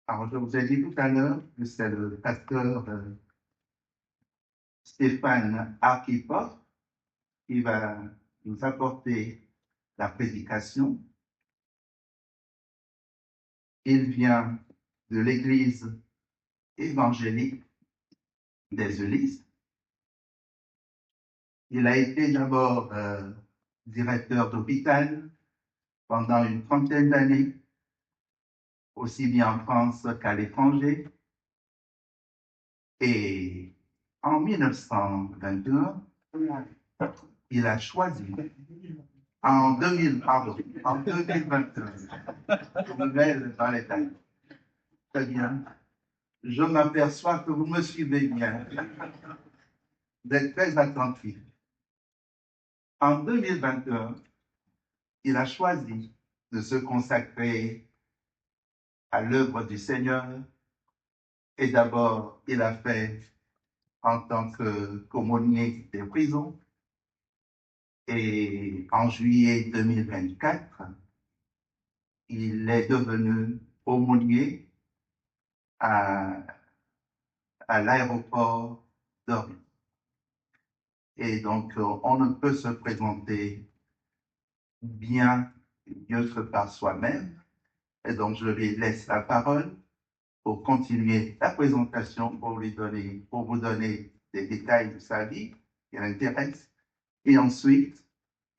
Alors, je vous ai dit tout à l'heure que c'est le pasteur Stéphane Archipoff qui va nous apporter la prédication. Il vient de l'église évangélique des Ulysses. Il a été d'abord directeur d'hôpital pendant une trentaine d'années, aussi bien en France qu'à l'étranger. Et en 1921, il a choisi, en 2021, je me mets dans les tailles. Très bien. Je m'aperçois que vous me suivez bien, d'être très attentif. En 2021, il a choisi de se consacrer à l'œuvre du Seigneur. Et d'abord, il a fait en tant qu'aumônier des prisons. Et en juillet 2024, il est devenu aumônier à l'aéroport d'Orly. Et donc, on ne peut se présenter bien mieux que par soi-même. Et donc, je lui laisse la parole pour continuer la présentation, pour vous donner des détails de sa vie qui l'intéresse. Et ensuite,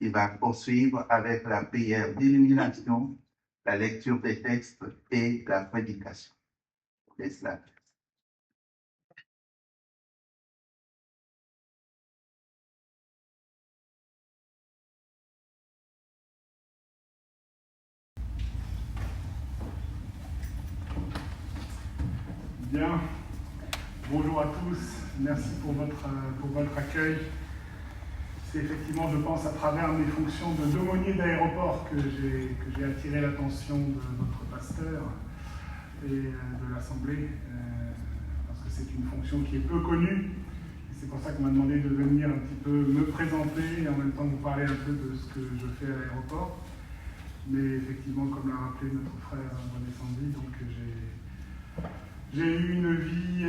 il va poursuivre avec la prière d'illumination, la lecture des textes et la prédication. Laisse la place. Bien, bonjour à tous, merci pour votre accueil. C'est effectivement, je pense, à travers mes fonctions de d'aumônier d'aéroport que j'ai attiré l'attention de votre pasteur et de l'Assemblée, parce que c'est une fonction qui est peu connue. C'est pour ça qu'on m'a demandé de venir un petit peu me présenter et en même temps vous parler un peu de ce que je fais à l'aéroport. Mais effectivement, comme l'a rappelé notre frère René Sandy, donc j'ai eu une vie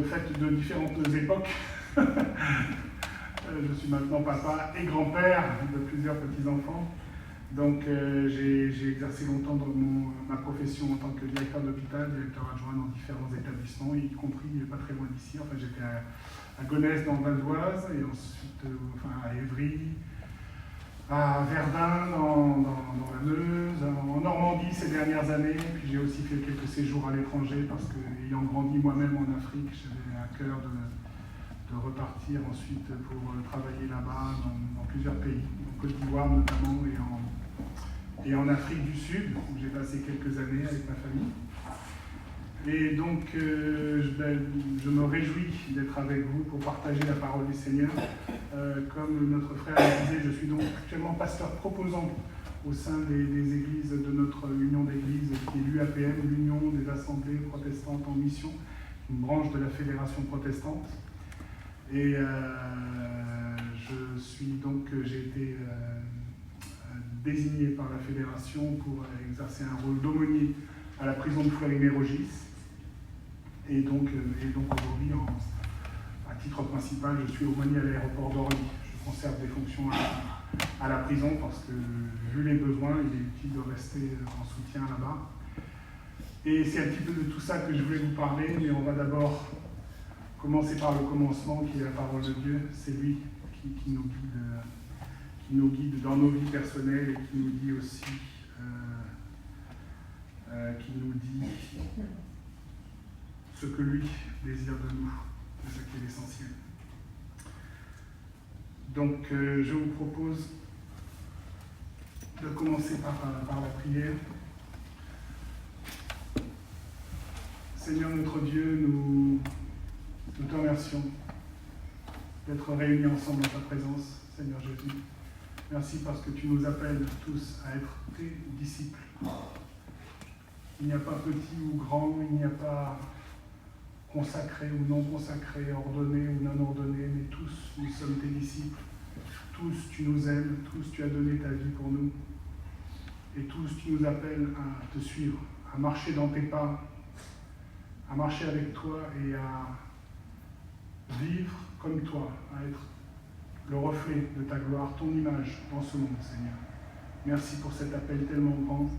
faite de différentes époques. Je suis maintenant papa et grand-père de plusieurs petits-enfants. Donc j'ai exercé longtemps dans ma profession en tant que directeur d'hôpital, directeur adjoint dans différents établissements, y compris pas très loin d'ici. Enfin, j'étais à Gonesse dans le Val d'Oise et ensuite à Évry, à Verdun dans la Meuse, en Normandie ces dernières années. Puis j'ai aussi fait quelques séjours à l'étranger parce que, ayant grandi moi-même en Afrique, j'avais à cœur de repartir ensuite pour travailler là-bas dans plusieurs pays, en Côte d'Ivoire notamment et en Afrique du Sud, où j'ai passé quelques années avec ma famille. Et donc, je me réjouis d'être avec vous pour partager la parole du Seigneur. Comme notre frère le disait, je suis donc actuellement pasteur proposant au sein des églises de notre union d'églises, qui est l'UAPM, l'Union des Assemblées Protestantes en Mission, une branche de la Fédération protestante. Et j'ai été désigné par la Fédération pour exercer un rôle d'aumônier à la prison de Fleury-Mérogis. Et donc aujourd'hui, à titre principal, je suis aumônier à l'aéroport d'Orly. Je conserve des fonctions à la prison parce que, vu les besoins, il est utile de rester en soutien là-bas. Et c'est un petit peu de tout ça que je voulais vous parler, mais on va d'abord commencer par le commencement, qui est la parole de Dieu. C'est lui qui nous guide dans nos vies personnelles et qui nous dit aussi, ce que lui désire de nous. C'est ça qui est l'essentiel. Donc, je vous propose de commencer par la prière. Seigneur notre Dieu, nous te remercions d'être réunis ensemble dans ta présence, Seigneur Jésus. Merci parce que tu nous appelles tous à être tes disciples. Il n'y a pas petit ou grand, il n'y a pas consacré ou non consacré, ordonné ou non ordonné, mais tous nous sommes tes disciples. Tous tu nous aimes, tous tu as donné ta vie pour nous. Et tous tu nous appelles à te suivre, à marcher dans tes pas, à marcher avec toi et à vivre comme toi, à être le reflet de ta gloire, ton image dans ce monde, Seigneur. Merci pour cet appel tellement grand.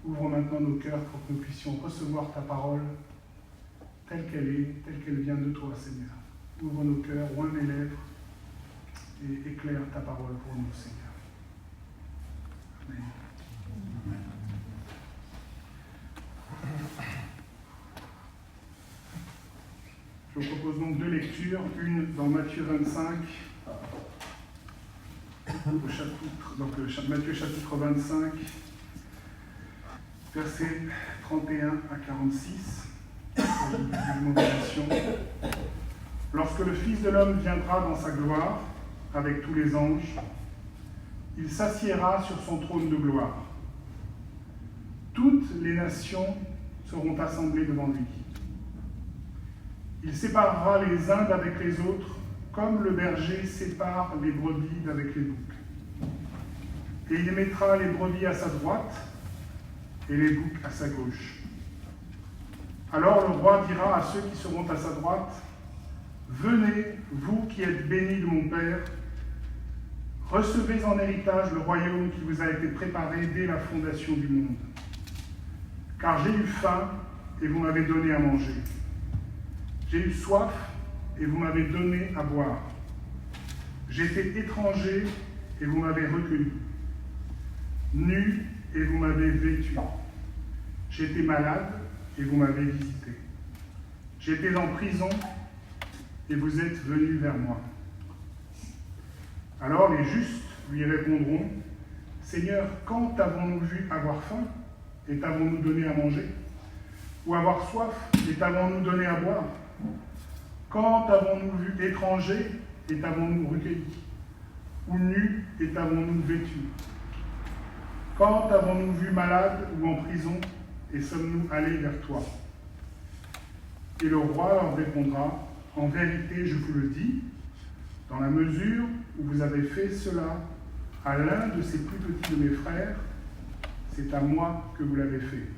Ouvre maintenant nos cœurs pour que nous puissions recevoir ta parole telle qu'elle est, telle qu'elle vient de toi, Seigneur. Ouvre nos cœurs, oins mes lèvres et éclaire ta parole pour nous, Seigneur. Amen. Je vous propose donc deux lectures, une dans Matthieu 25, Matthieu chapitre 25, versets 31 à 46, Lorsque le Fils de l'homme viendra dans sa gloire, avec tous les anges, il s'assiera sur son trône de gloire. Toutes les nations seront assemblées devant lui. Il séparera les uns d'avec les autres, comme le berger sépare les brebis d'avec les boucs. Et il mettra les brebis à sa droite et les boucs à sa gauche. Alors le roi dira à ceux qui seront à sa droite, « Venez, vous qui êtes bénis de mon Père, recevez en héritage le royaume qui vous a été préparé dès la fondation du monde. Car j'ai eu faim et vous m'avez donné à manger. J'ai eu soif et vous m'avez donné à boire. J'étais étranger et vous m'avez recueilli. Nu et vous m'avez vêtu. J'étais malade et vous m'avez visité. J'étais en prison et vous êtes venus vers moi. » Alors les justes lui répondront, « Seigneur, quand avons-nous vu avoir faim et t'avons-nous donné à manger? Ou avoir soif et t'avons-nous donné à boire? Quand avons-nous vu étranger et t'avons-nous recueilli? Ou nu et t'avons-nous vêtu? Quand avons-nous vu malade ou en prison et sommes-nous allés vers toi? » Et le roi leur répondra, « En vérité, je vous le dis, dans la mesure où vous avez fait cela à l'un de ces plus petits de mes frères, c'est à moi que vous l'avez fait. »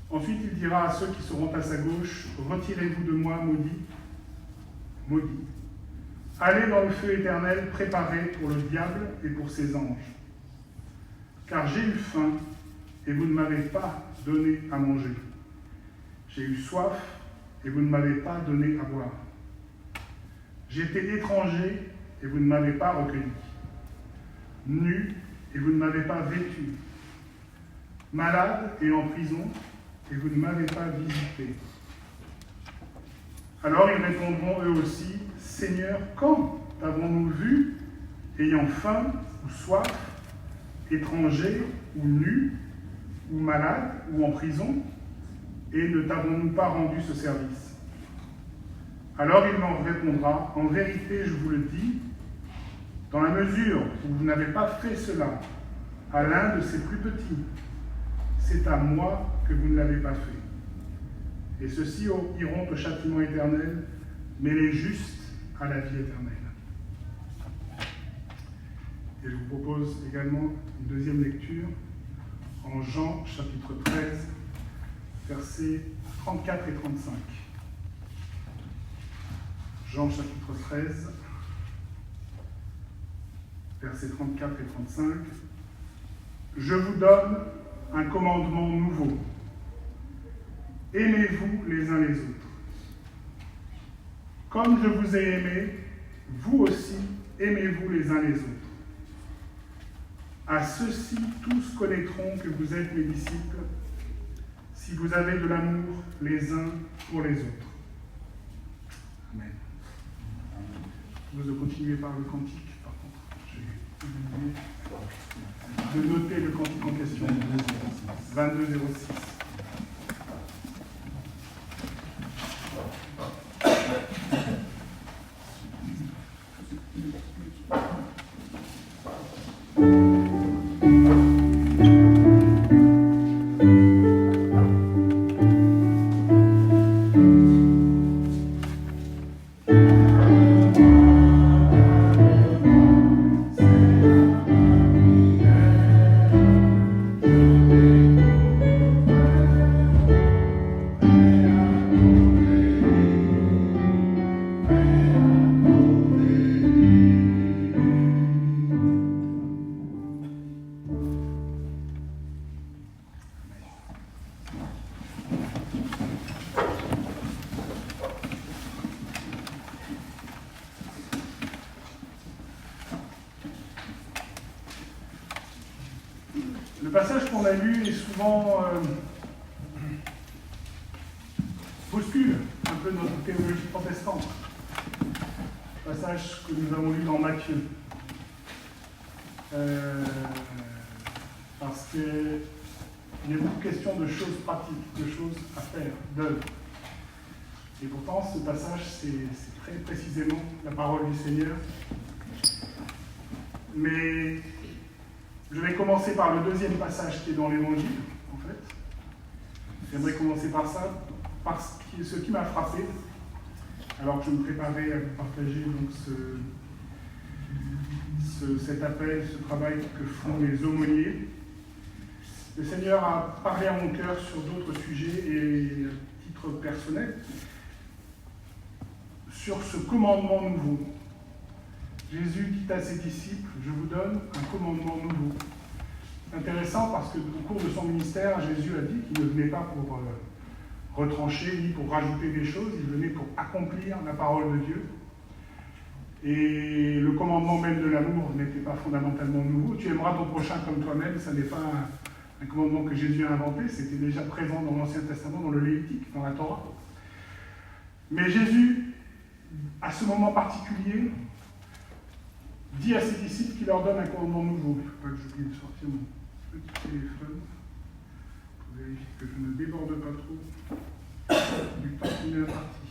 Ensuite, il dira à ceux qui seront à sa gauche, « Retirez-vous de moi, maudits, maudits. Allez dans le feu éternel préparé pour le diable et pour ses anges. Car j'ai eu faim et vous ne m'avez pas donné à manger. J'ai eu soif et vous ne m'avez pas donné à boire. J'étais étranger et vous ne m'avez pas recueilli. Nu et vous ne m'avez pas vêtu. Malade et en prison et vous ne m'avez pas visité. » Alors ils répondront eux aussi, « Seigneur, quand t'avons-nous vu, ayant faim ou soif, étranger ou nu, ou malade ou en prison, et ne t'avons-nous pas rendu ce service? » Alors il leur répondra, « En vérité, je vous le dis, dans la mesure où vous n'avez pas fait cela à l'un de ces plus petits, c'est à moi que vous ne l'avez pas fait. Et ceux-ci iront au châtiment éternel, mais les justes à la vie éternelle. » Et je vous propose également une deuxième lecture en Jean chapitre 13, versets 34 et 35. Jean chapitre 13, versets 34 et 35. « Je vous donne un commandement nouveau. Aimez-vous les uns les autres. Comme je vous ai aimé, vous aussi aimez-vous les uns les autres. À ceux-ci, tous connaîtront que vous êtes mes disciples, si vous avez de l'amour les uns pour les autres. » Amen. Vous continuez par le cantique, par contre. J'ai oublié de noter le cantique en question. 2206. Le passage qu'on a lu est souvent bouscule un peu notre théologie protestante. Le passage que nous avons lu dans Matthieu. Parce qu'il y a beaucoup de questions de choses pratiques, de choses à faire, d'œuvres. Et pourtant, ce passage, c'est très précisément la parole du Seigneur. Mais je vais commencer par le deuxième passage qui est dans l'Évangile, en fait. J'aimerais commencer par ça, parce que ce qui m'a frappé, alors que je me préparais à vous partager donc cet appel, ce travail que font les aumôniers. Le Seigneur a parlé à mon cœur sur d'autres sujets et à titre personnel, sur ce commandement nouveau. Jésus dit à ses disciples, je vous donne un commandement nouveau. C'est intéressant parce qu'au cours de son ministère, Jésus a dit qu'il ne venait pas pour retrancher ni pour rajouter des choses, il venait pour accomplir la parole de Dieu. Et le commandement même de l'amour n'était pas fondamentalement nouveau. Tu aimeras ton prochain comme toi-même, ça n'est pas un commandement que Jésus a inventé, c'était déjà présent dans l'Ancien Testament, dans le Lévitique, dans la Torah. Mais Jésus, à ce moment particulier, dit à ses disciples qu'il leur donne un commandement nouveau. Il ne faut pas que j'oublie de sortir mon petit téléphone pour vérifier que je ne déborde pas trop du temps qui m'est imparti.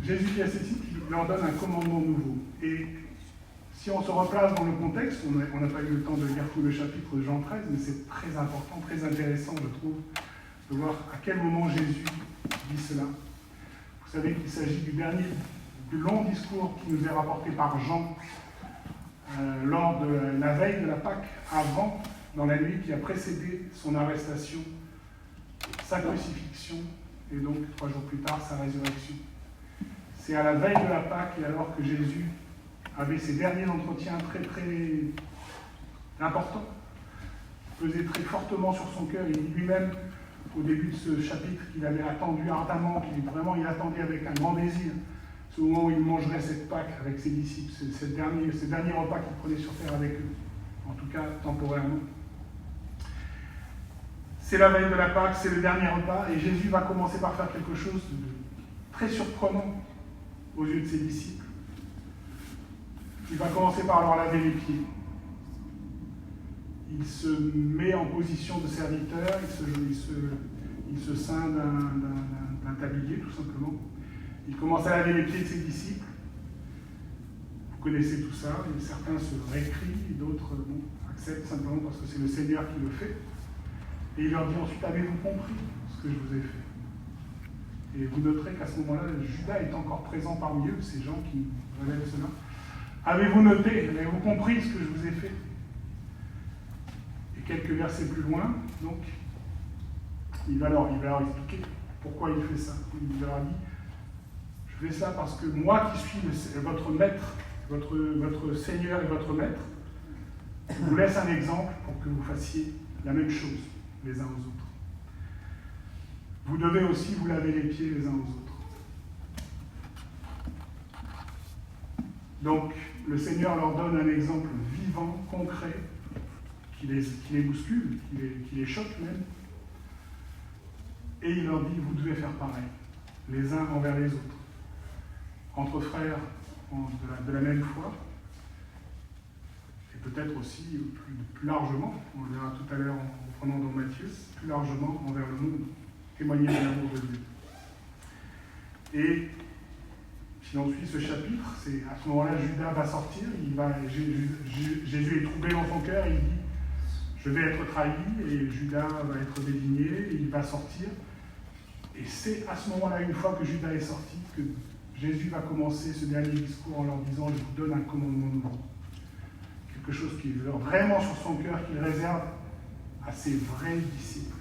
Jésus dit à ses disciples qu'il leur donne un commandement nouveau. Et si on se replace dans le contexte, on n'a pas eu le temps de lire tout le chapitre de Jean 13, mais c'est très important, très intéressant, je trouve, de voir à quel moment Jésus dit cela. Vous savez qu'il s'agit du long discours qui nous est rapporté par Jean lors de la veille de la Pâque, avant, dans la nuit qui a précédé son arrestation, sa crucifixion, et donc 3 jours plus tard, sa résurrection. C'est à la veille de la Pâque, et alors que Jésus avait ses derniers entretiens très très importants, pesait très fortement sur son cœur. Il dit lui-même, au début de ce chapitre, qu'il avait attendu ardemment, il attendait avec un grand désir ce moment où il mangerait cette Pâque avec ses disciples, ce dernier repas qu'il prenait sur terre avec eux, en tout cas temporairement. C'est la veille de la Pâque, c'est le dernier repas, et Jésus va commencer par faire quelque chose de très surprenant aux yeux de ses disciples. Il va commencer par leur laver les pieds. Il se met en position de serviteur, il se ceint d'un tablier, tout simplement. Il commence à laver les pieds de ses disciples. Vous connaissez tout ça, et certains se récrient, d'autres acceptent simplement parce que c'est le Seigneur qui le fait. Et il leur dit ensuite, avez-vous compris ce que je vous ai fait? Et vous noterez qu'à ce moment-là, Judas est encore présent parmi eux, ces gens qui relèvent cela. Avez-vous noté, avez-vous compris ce que je vous ai fait? Et quelques versets plus loin, donc, il va leur expliquer pourquoi il fait ça. Il leur dit, je fais ça parce que moi qui suis votre maître, votre Seigneur et votre maître, je vous laisse un exemple pour que vous fassiez la même chose les uns aux autres. Vous devez aussi vous laver les pieds les uns aux autres. Donc, le Seigneur leur donne un exemple vivant, concret, qui les bouscule, qui les choque même. Et il leur dit, vous devez faire pareil, les uns envers les autres. Entre frères de la même foi, et peut-être aussi plus largement, on le verra tout à l'heure en prenant dans Matthieu, plus largement envers le monde, témoigner de l'amour de Dieu. Et si on suit ce chapitre, c'est à ce moment-là, Judas va sortir, Jésus est troublé dans son cœur, et il dit, je vais être trahi, et Judas va être désigné, et il va sortir. Et c'est à ce moment-là, une fois que Judas est sorti, que Jésus va commencer ce dernier discours en leur disant, je vous donne un commandement nouveau. Quelque chose qui est vraiment sur son cœur, qu'il réserve à ses vrais disciples.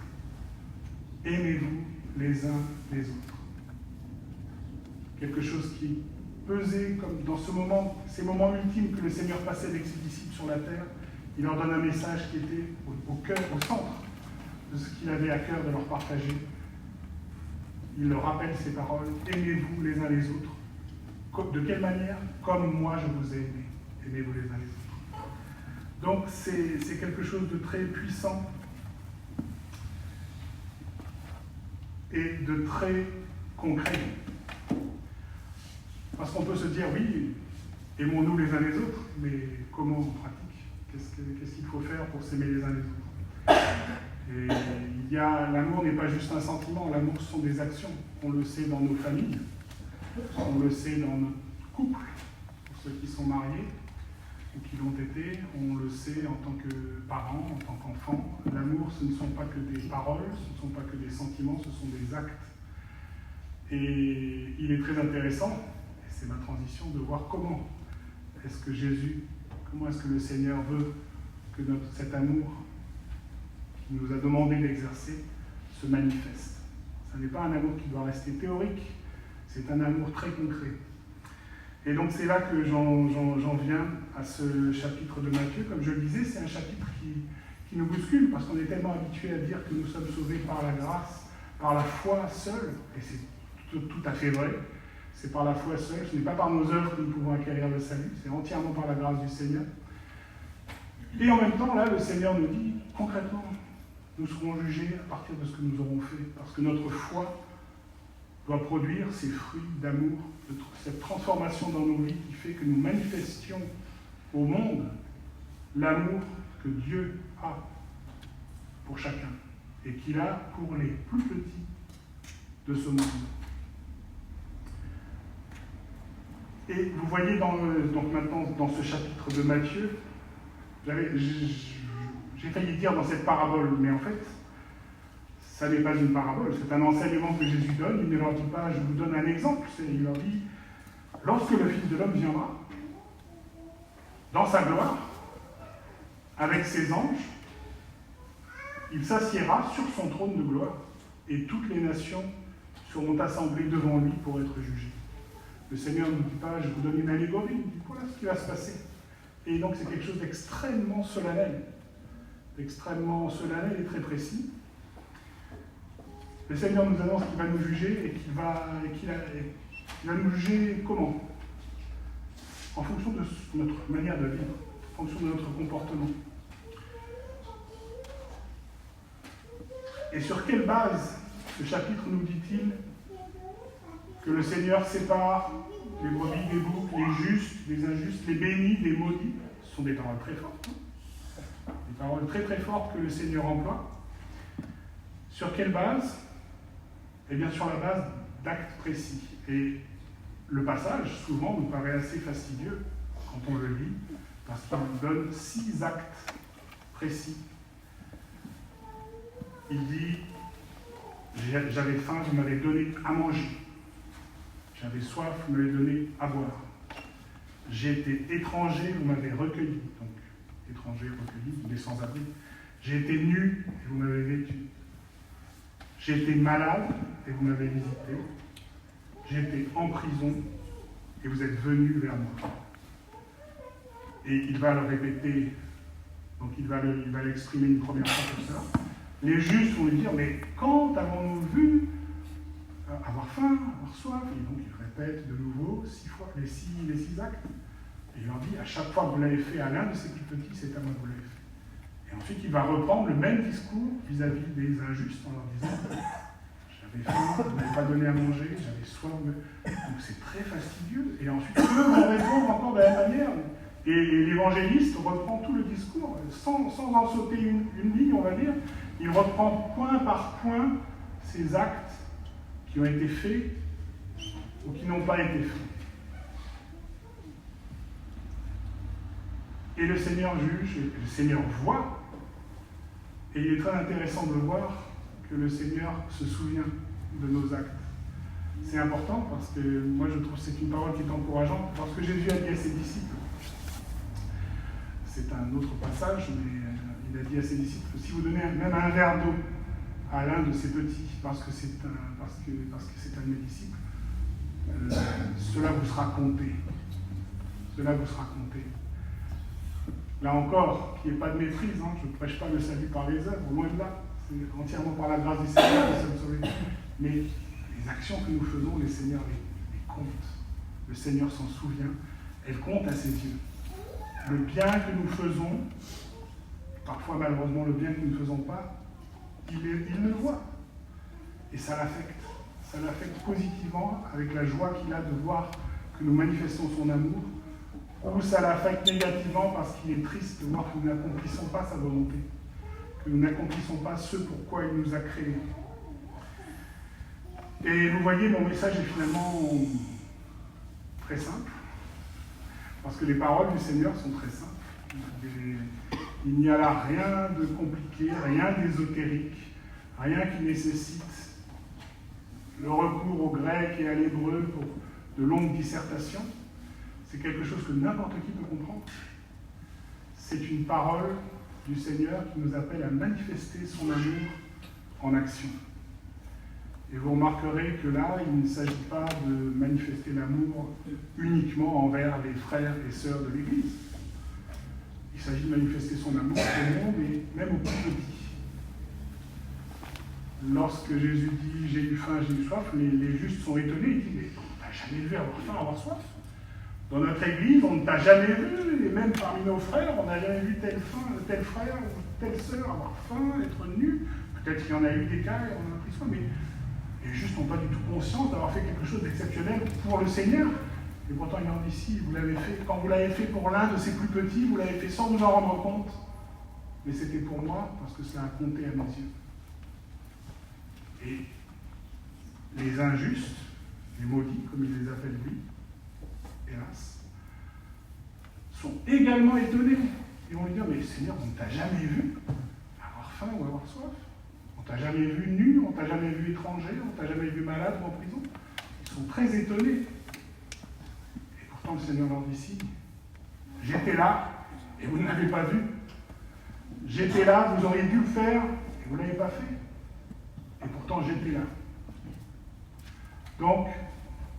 Aimez-vous les uns les autres. Quelque chose qui pesait comme dans ces moments ultimes que le Seigneur passait avec ses disciples sur la terre, il leur donne un message qui était au cœur, au centre de ce qu'il avait à cœur de leur partager. Il leur rappelle ces paroles, aimez-vous les uns les autres. De quelle manière? Comme moi je vous ai aimé. Aimez-vous les uns les autres. Donc c'est quelque chose de très puissant et de très concret. Parce qu'on peut se dire, oui, aimons-nous les uns les autres, mais comment en pratique? Qu'est-ce qu'il faut faire pour s'aimer les uns les autres? Et l'amour n'est pas juste un sentiment, l'amour ce sont des actions. On le sait dans nos familles, on le sait dans notre couple, pour ceux qui sont mariés ou qui l'ont été, on le sait en tant que parents, en tant qu'enfants. L'amour, ce ne sont pas que des paroles, ce ne sont pas que des sentiments, ce sont des actes. Et il est très intéressant, et c'est ma transition, de voir comment est-ce que le Seigneur veut que cet amour qu'il nous a demandé d'exercer se manifeste. Ce n'est pas un amour qui doit rester théorique, c'est un amour très concret. Et donc c'est là que j'en viens à ce chapitre de Matthieu. Comme je le disais, c'est un chapitre qui nous bouscule, parce qu'on est tellement habitué à dire que nous sommes sauvés par la grâce, par la foi seule, et c'est tout à fait vrai. C'est par la foi seule, ce n'est pas par nos œuvres que nous pouvons acquérir le salut, c'est entièrement par la grâce du Seigneur. Et en même temps, là, le Seigneur nous dit, concrètement, nous serons jugés à partir de ce que nous aurons fait, parce que notre foi doit produire ces fruits d'amour, cette transformation dans nos vies qui fait que nous manifestions au monde l'amour que Dieu a pour chacun, et qu'il a pour les plus petits de ce monde. Et vous voyez donc maintenant dans ce chapitre de Matthieu, j'ai failli dire dans cette parabole, mais en fait, ça n'est pas une parabole, c'est un enseignement que Jésus donne. Il ne leur dit pas, je vous donne un exemple, il leur dit, lorsque le Fils de l'homme viendra, dans sa gloire, avec ses anges, il s'assiera sur son trône de gloire, et toutes les nations seront assemblées devant lui pour être jugées. Le Seigneur ne nous dit pas, je vous donne une allégorie, il dit, voilà ce qui va se passer. Et donc c'est quelque chose d'extrêmement solennel et très précis. Le Seigneur nous annonce qu'il va nous juger et qu'il va nous juger comment? En fonction de notre manière de vivre, en fonction de notre comportement. Et sur quelle base ce chapitre nous dit-il que le Seigneur sépare les brebis des boucs, les justes, les injustes, les bénis, les maudits? Ce sont des paroles très fortes. Des paroles très très fortes que le Seigneur emploie. Sur quelle base? Eh bien sur la base d'actes précis. Et le passage, souvent, nous paraît assez fastidieux quand on le lit, parce qu'il nous donne 6 actes précis. Il dit, j'avais faim, vous m'avez donné à manger. J'avais soif, vous m'avez donné à boire. J'ai été étranger, vous m'avez recueilli. Donc, étranger, recueilli, des sans-abri. J'ai été nu, et vous m'avez vêtu. J'ai été malade, et vous m'avez visité. J'ai été en prison, et vous êtes venus vers moi. Et il va le répéter, donc il va l'exprimer une première fois comme ça. Les justes vont lui dire, mais quand avons-nous vu avoir faim, avoir soif? Et donc il répète de nouveau 6 fois les six actes. Et il leur dit, à chaque fois que vous l'avez fait à l'un de ces plus petits, c'est à moi que vous l'avez fait. Et ensuite il va reprendre le même discours vis-à-vis des injustes en leur disant, j'avais faim, vous ne m'avez pas donné à manger, j'avais soif. Donc c'est très fastidieux. Et ensuite eux vont répondre encore de la même manière. Et l'évangéliste reprend tout le discours, sans en sauter une ligne, on va dire. Il reprend point par point ces actes qui ont été faits ou qui n'ont pas été faits. Et le Seigneur juge, et le Seigneur voit, et il est très intéressant de voir que le Seigneur se souvient de nos actes. C'est important parce que moi je trouve que c'est une parole qui est encourageante, parce que Jésus a dit à ses disciples, c'est un autre passage, mais il a dit à ses disciples, si vous donnez même un verre d'eau à l'un de ces petits, parce que c'est un de mes disciples, cela vous sera compté. Cela vous sera compté. Là encore, qu'il n'y ait pas de méprise, je ne prêche pas le salut par les œuvres, loin de là. C'est entièrement par la grâce du Seigneur que nous sommes sauvés. Mais les actions que nous faisons, le Seigneur les compte. Le Seigneur s'en souvient. Elles comptent à ses yeux. le bien que nous faisons, parfois malheureusement le bien que nous ne faisons pas, il le voit. Et ça l'affecte. Ça l'affecte positivement avec la joie qu'il a de voir que nous manifestons son amour, ou ça l'affecte négativement parce qu'il est triste de voir que nous n'accomplissons pas sa volonté, que nous n'accomplissons pas ce pourquoi il nous a créés. Et vous voyez, mon message est finalement très simple, parce que les paroles du Seigneur sont très simples. Il n'y a là rien de compliqué, rien d'ésotérique, rien qui nécessite le recours au grec et à l'hébreu pour de longues dissertations. C'est quelque chose que n'importe qui peut comprendre. C'est une parole du Seigneur qui nous appelle à manifester son amour en action. Et vous remarquerez que là, il ne s'agit pas de manifester l'amour uniquement envers les frères et sœurs de l'Église. Il s'agit de manifester son amour au monde et même aux plus petits. Lorsque Jésus dit « j'ai eu faim, j'ai eu soif », les justes sont étonnés, ils disent « mais on t'a jamais vu avoir faim, avoir soif ?» Dans notre Église, on ne t'a jamais vu, et même parmi nos frères, on n'a jamais vu tel frère ou telle sœur avoir faim, être nu. Peut-être qu'il y en a eu des cas et on a pris soin, mais les justes n'ont pas du tout conscience d'avoir fait quelque chose d'exceptionnel pour le Seigneur. Et pourtant, il en dit ici, vous l'avez fait, quand vous l'avez fait pour l'un de ses plus petits, vous l'avez fait sans vous en rendre compte. Mais c'était pour moi, parce que cela a compté à mes yeux. Et les injustes, les maudits, comme il les appelle lui, hélas, sont également étonnés. Ils vont lui dire, mais Seigneur, on ne t'a jamais vu avoir faim ou avoir soif. On ne t'a jamais vu nu, on ne t'a jamais vu étranger, on ne t'a jamais vu malade ou en prison. Ils sont très étonnés. Et pourtant, le Seigneur leur dit ici, j'étais là et vous ne l'avez pas vu. J'étais là, vous auriez dû le faire et vous ne l'avez pas fait. Et pourtant, j'étais là. Donc,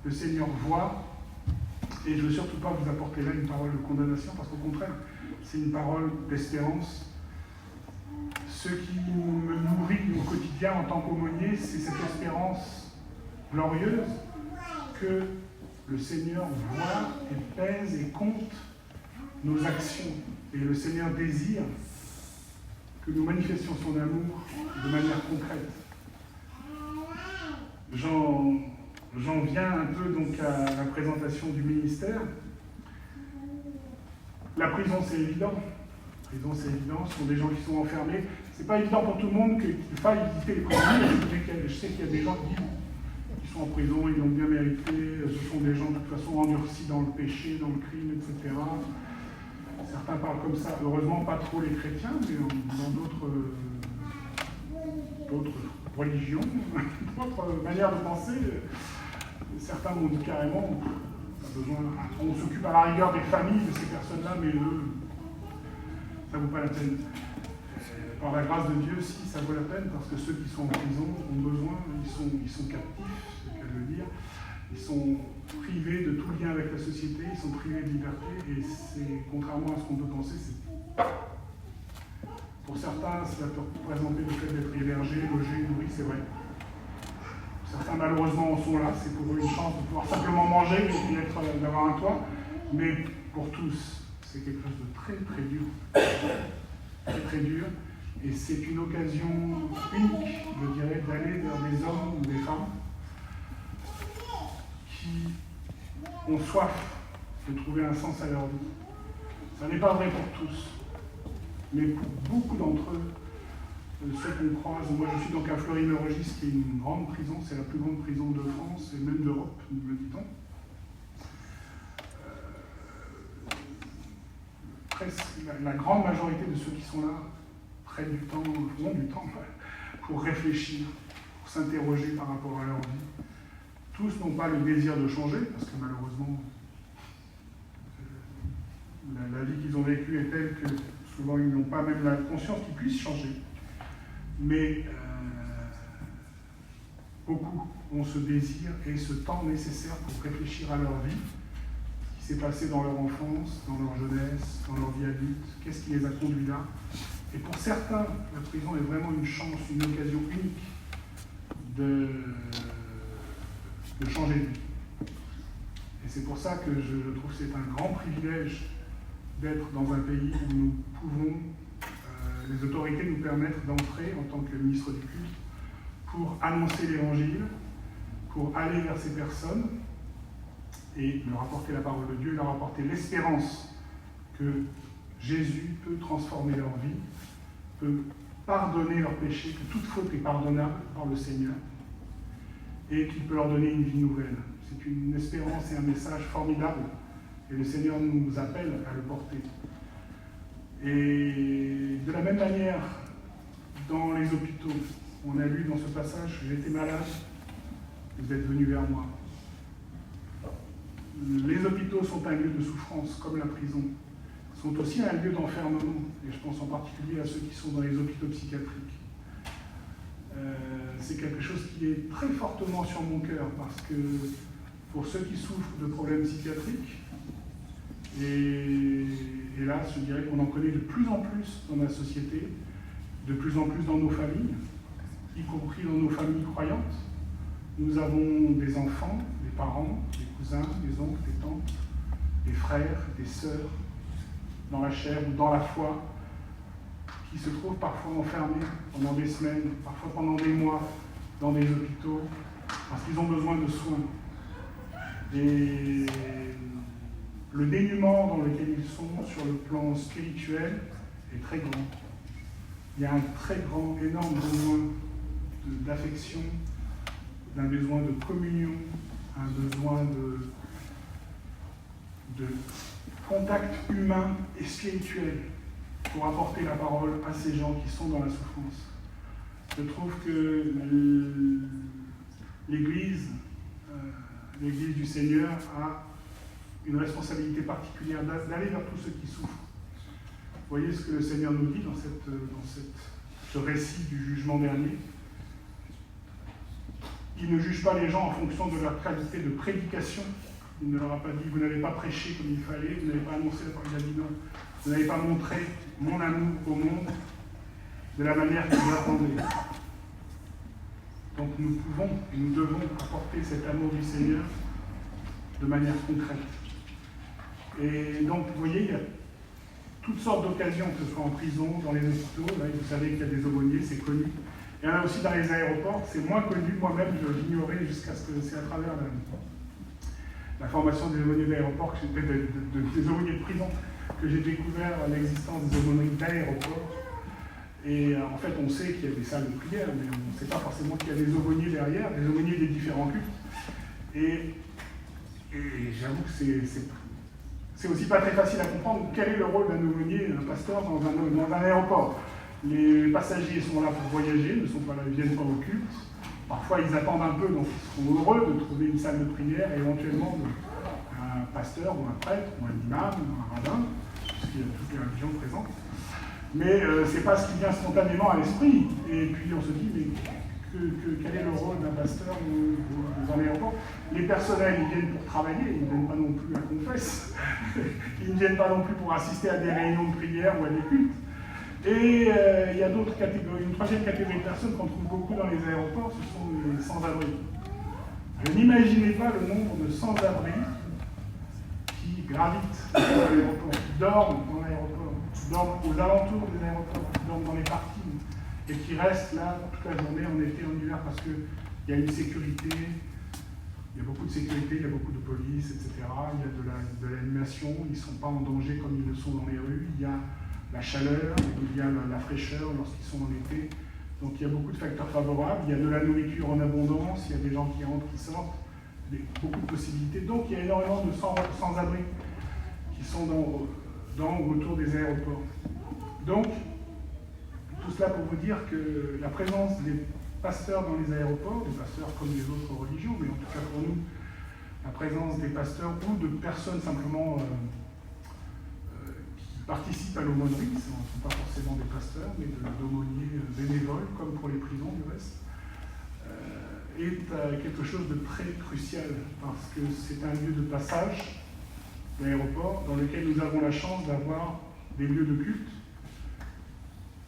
le Seigneur voit, et je ne veux surtout pas vous apporter là une parole de condamnation, parce qu'au contraire, c'est une parole d'espérance. Ce qui me nourrit au quotidien en tant qu'aumônier, c'est cette espérance glorieuse que le Seigneur voit et pèse et compte nos actions. Et le Seigneur désire que nous manifestions son amour de manière concrète. J'en viens un peu donc à la présentation du ministère. La prison, c'est évident. La prison, c'est évident. Ce sont des gens qui sont enfermés. C'est pas évident pour tout le monde qu'il faille visiter les prisons. Je sais qu'il y a des gens qui sont en prison, ils l'ont bien mérité. Ce sont des gens de toute façon endurcis dans le péché, dans le crime, etc. Certains parlent comme ça. Heureusement, pas trop les chrétiens, mais dans d'autres religions, d'autres manières de penser. Certains m'ont dit carrément, on s'occupe à la rigueur des familles de ces personnes-là, mais eux, ça ne vaut pas la peine. Par la grâce de Dieu, si, ça vaut la peine, parce que ceux qui sont en prison ont besoin, ils sont captifs, c'est ce qu'elle veut dire, ils sont privés de tout lien avec la société, ils sont privés de liberté, et c'est, contrairement à ce qu'on peut penser, c'est... Pour certains, cela peut représenter le fait d'être hébergé, logé, nourri, c'est vrai. Certains, malheureusement, en sont là. C'est pour eux une chance de pouvoir simplement manger et d'avoir un toit. Mais pour tous, c'est quelque chose de très, très dur. Très, très dur. Et c'est une occasion unique, je dirais, d'aller vers des hommes ou des femmes qui ont soif de trouver un sens à leur vie. Ça n'est pas vrai pour tous. Mais pour beaucoup d'entre eux, ceux qu'on croise, moi je suis donc à Fleury-Mérogis, qui est une grande prison, c'est la plus grande prison de France et même d'Europe, nous le dit-on. La grande majorité de ceux qui sont là prennent du temps, font du temps pour réfléchir, pour s'interroger par rapport à leur vie. Tous n'ont pas le désir de changer, parce que malheureusement, la vie qu'ils ont vécue est telle que souvent ils n'ont pas même la conscience qu'ils puissent changer. Mais beaucoup ont ce désir et ce temps nécessaire pour réfléchir à leur vie, ce qui s'est passé dans leur enfance, dans leur jeunesse, dans leur vie adulte, qu'est-ce qui les a conduits là. Et pour certains, la prison est vraiment une chance, une occasion unique de changer de vie. Et c'est pour ça que je trouve que c'est un grand privilège d'être dans un pays où nous pouvons, les autorités nous permettent d'entrer en tant que ministre du culte pour annoncer l'évangile, pour aller vers ces personnes et leur apporter la parole de Dieu, leur apporter l'espérance que Jésus peut transformer leur vie, peut pardonner leurs péchés, que toute faute est pardonnable par le Seigneur et qu'il peut leur donner une vie nouvelle. C'est une espérance et un message formidable et le Seigneur nous appelle à le porter. Et de la même manière, dans les hôpitaux, on a lu dans ce passage, j'étais malade, vous êtes venus vers moi. Les hôpitaux sont un lieu de souffrance, comme la prison. Sont aussi un lieu d'enfermement, et je pense en particulier à ceux qui sont dans les hôpitaux psychiatriques. C'est quelque chose qui est très fortement sur mon cœur, parce que pour ceux qui souffrent de problèmes psychiatriques, et hélas, je dirais qu'on en connaît de plus en plus dans la société, de plus en plus dans nos familles, y compris dans nos familles croyantes. Nous avons des enfants, des parents, des cousins, des oncles, des tantes, des frères, des sœurs, dans la chair ou dans la foi, qui se trouvent parfois enfermés pendant des semaines, parfois pendant des mois, dans des hôpitaux, parce qu'ils ont besoin de soins. Et le dénuement dans lequel ils sont sur le plan spirituel est très grand. Il y a un très grand, énorme besoin d'affection, d'un besoin de communion, un besoin de contact humain et spirituel pour apporter la parole à ces gens qui sont dans la souffrance. Je trouve que l'Église du Seigneur a une responsabilité particulière d'aller vers tous ceux qui souffrent. Vous voyez ce que le Seigneur nous dit dans ce récit du jugement dernier. Il ne juge pas les gens en fonction de leur qualité de prédication. Il ne leur a pas dit, vous n'avez pas prêché comme il fallait, vous n'avez pas annoncé la parole de Dieu, vous n'avez pas montré mon amour au monde de la manière qu'il l'attendait. Donc nous pouvons et nous devons apporter cet amour du Seigneur de manière concrète. Et donc, vous voyez, il y a toutes sortes d'occasions, que ce soit en prison, dans les hôpitaux. Là, vous savez qu'il y a des aumôniers, c'est connu. Il y en a aussi dans les aéroports, c'est moins connu. Moi-même, je l'ignorais jusqu'à ce que c'est à travers la formation des aumôniers d'aéroport, des aumôniers de prison, que j'ai découvert l'existence des aumôniers d'aéroport. Et en fait, on sait qu'il y a des salles de prière, mais on ne sait pas forcément qu'il y a des aumôniers derrière, des aumôniers des différents cultes. Et j'avoue que c'est aussi pas très facile à comprendre quel est le rôle d'un aumônier, d'un pasteur dans un aéroport. Les passagers sont là pour voyager, ne viennent pas au culte. Parfois, ils attendent un peu, donc ils seront heureux de trouver une salle de prière, et éventuellement un pasteur ou un prêtre, ou un imam, ou un rabbin, puisqu'il y a toutes les religions présentes. Mais c'est pas ce qui vient spontanément à l'esprit. Et puis on se dit, mais quel est le rôle d'un pasteur dans l'aéroport? Les personnels, ils viennent pour travailler, ils ne viennent pas non plus à confesse. Ils ne viennent pas non plus pour assister à des réunions de prière ou à des cultes. Et il y a d'autres catégories. Une troisième catégorie de personnes qu'on trouve beaucoup dans les aéroports, ce sont les sans-abri. Je n'imaginais pas le nombre de sans-abri qui gravitent dans l'aéroport, qui dorment dans l'aéroport, qui dorment aux alentours des aéroports, qui dorment dans les parkings, et qui restent là toute la journée, en été, en hiver, parce qu'il y a une sécurité, il y a beaucoup de sécurité, il y a beaucoup de police, etc. Il y a de l'animation, ils ne sont pas en danger comme ils le sont dans les rues, il y a la chaleur, il y a la fraîcheur lorsqu'ils sont en été. Donc il y a beaucoup de facteurs favorables, il y a de la nourriture en abondance, il y a des gens qui rentrent, qui sortent, beaucoup de possibilités. Donc il y a énormément de sans-abri qui sont dans ou autour des aéroports. Donc, tout cela pour vous dire que la présence des pasteurs dans les aéroports, des pasteurs comme les autres religions, mais en tout cas pour nous, la présence des pasteurs ou de personnes simplement qui participent à l'aumônerie, ce ne sont pas forcément des pasteurs, mais d'aumôniers bénévoles, comme pour les prisons du reste, est quelque chose de très crucial, parce que c'est un lieu de passage, l'aéroport, dans lequel nous avons la chance d'avoir des lieux de culte,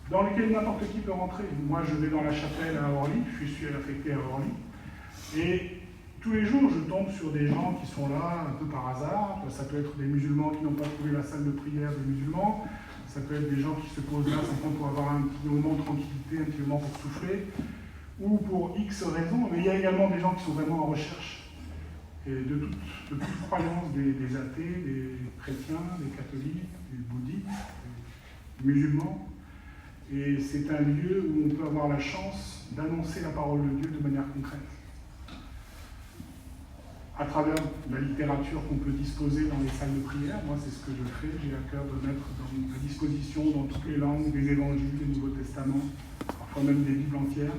dans lesquels n'importe qui peut rentrer. Moi, je vais dans la chapelle à Orly, je suis affecté à Orly, et tous les jours, je tombe sur des gens qui sont là un peu par hasard. Ça peut être des musulmans qui n'ont pas trouvé la salle de prière des musulmans. Ça peut être des gens qui se posent là simplement pour avoir un petit moment de tranquillité, un petit moment pour souffler, ou pour X raisons. Mais il y a également des gens qui sont vraiment en recherche de toute croyance, des athées, des chrétiens, des catholiques, des bouddhistes, des musulmans. Et c'est un lieu où on peut avoir la chance d'annoncer la parole de Dieu de manière concrète. À travers la littérature qu'on peut disposer dans les salles de prière, moi c'est ce que je fais, j'ai à cœur de mettre à disposition dans toutes les langues des évangiles, des Nouveaux Testaments, parfois même des Bibles entières,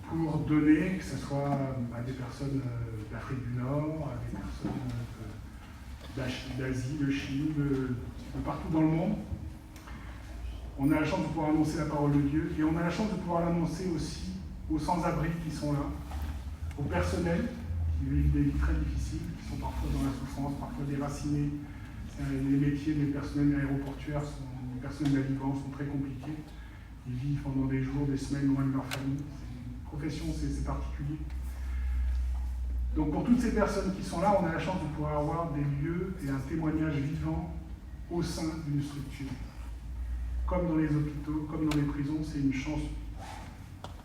pour donner, que ce soit à des personnes d'Afrique du Nord, à des personnes d'Asie, de Chine, de partout dans le monde. On a la chance de pouvoir annoncer la parole de Dieu et on a la chance de pouvoir l'annoncer aussi aux sans-abri qui sont là, au personnel qui vivent des vies très difficiles, qui sont parfois dans la souffrance, parfois déracinés. Les métiers des personnels aéroportuaires, des personnels navigants sont très compliqués. Ils vivent pendant des jours, des semaines loin de leur famille. C'est une profession, c'est particulier. Donc pour toutes ces personnes qui sont là, on a la chance de pouvoir avoir des lieux et un témoignage vivant au sein d'une structure. Comme dans les hôpitaux, comme dans les prisons, c'est une chance,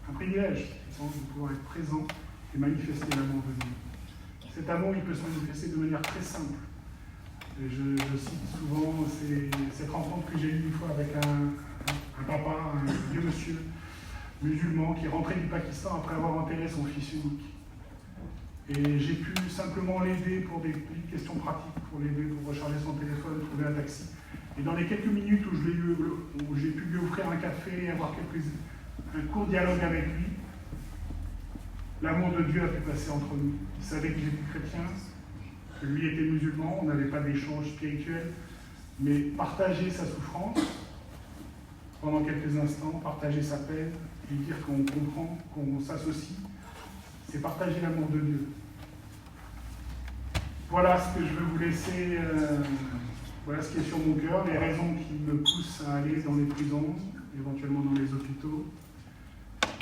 un privilège, de pouvoir être présent et manifester l'amour de Dieu. Cet amour, il peut se manifester de manière très simple. Et je cite souvent cette rencontre que j'ai eue une fois avec un papa, un vieux monsieur musulman qui est rentré du Pakistan après avoir enterré son fils unique. Et j'ai pu simplement l'aider pour des petites questions pratiques, pour l'aider pour recharger son téléphone, trouver un taxi. Et dans les quelques minutes où j'ai pu lui offrir un café et avoir un court dialogue avec lui, l'amour de Dieu a pu passer entre nous. Il savait que j'étais chrétien, que lui était musulman, on n'avait pas d'échange spirituel, mais partager sa souffrance pendant quelques instants, partager sa peine, lui dire qu'on comprend, qu'on s'associe, c'est partager l'amour de Dieu. Voilà ce que je veux vous laisser, voilà ce qui est sur mon cœur, les raisons qui me poussent à aller dans les prisons, éventuellement dans les hôpitaux,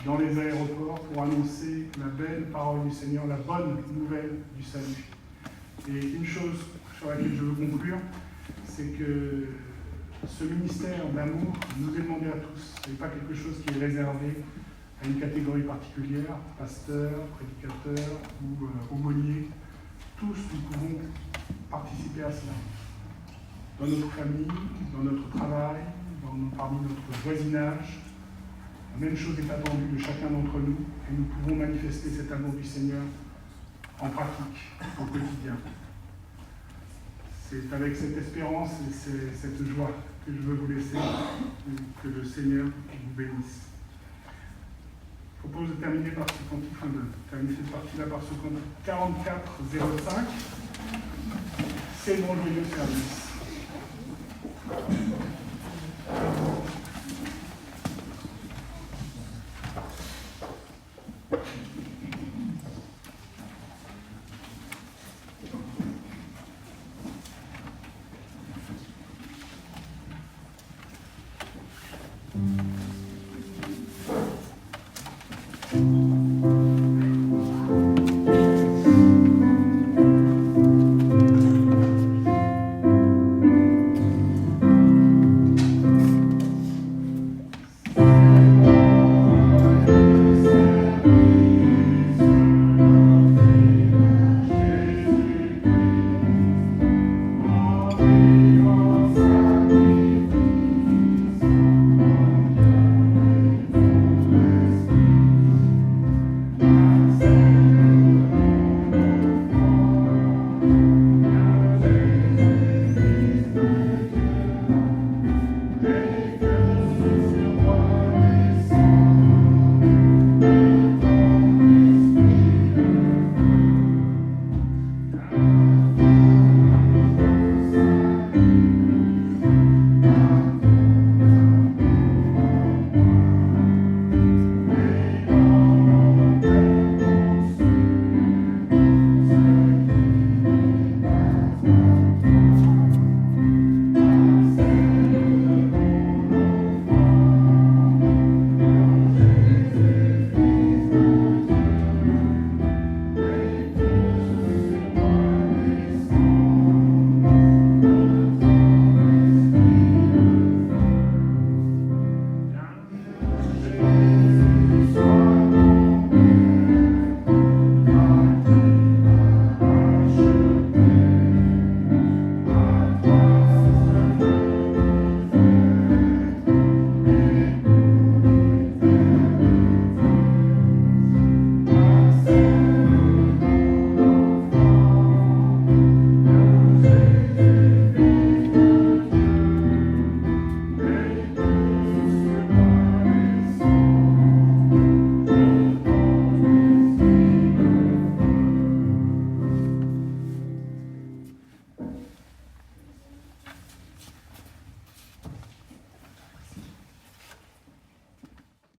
dans les aéroports, pour annoncer la belle parole du Seigneur, la bonne nouvelle du salut. Et une chose sur laquelle je veux conclure, c'est que ce ministère d'amour nous est demandé à tous. Ce n'est pas quelque chose qui est réservé à une catégorie particulière, pasteur, prédicateur ou aumônier. Tous nous pouvons participer à cela. Dans notre famille, dans notre travail, parmi notre voisinage, la même chose est attendue de chacun d'entre nous et nous pouvons manifester cet amour du Seigneur en pratique, au quotidien. C'est avec cette espérance et cette joie que je veux vous laisser, que le Seigneur vous bénisse. Je propose de terminer par ce cantique, de terminer cette partie-là par ce cantique 44-05. C'est mon joyeux service.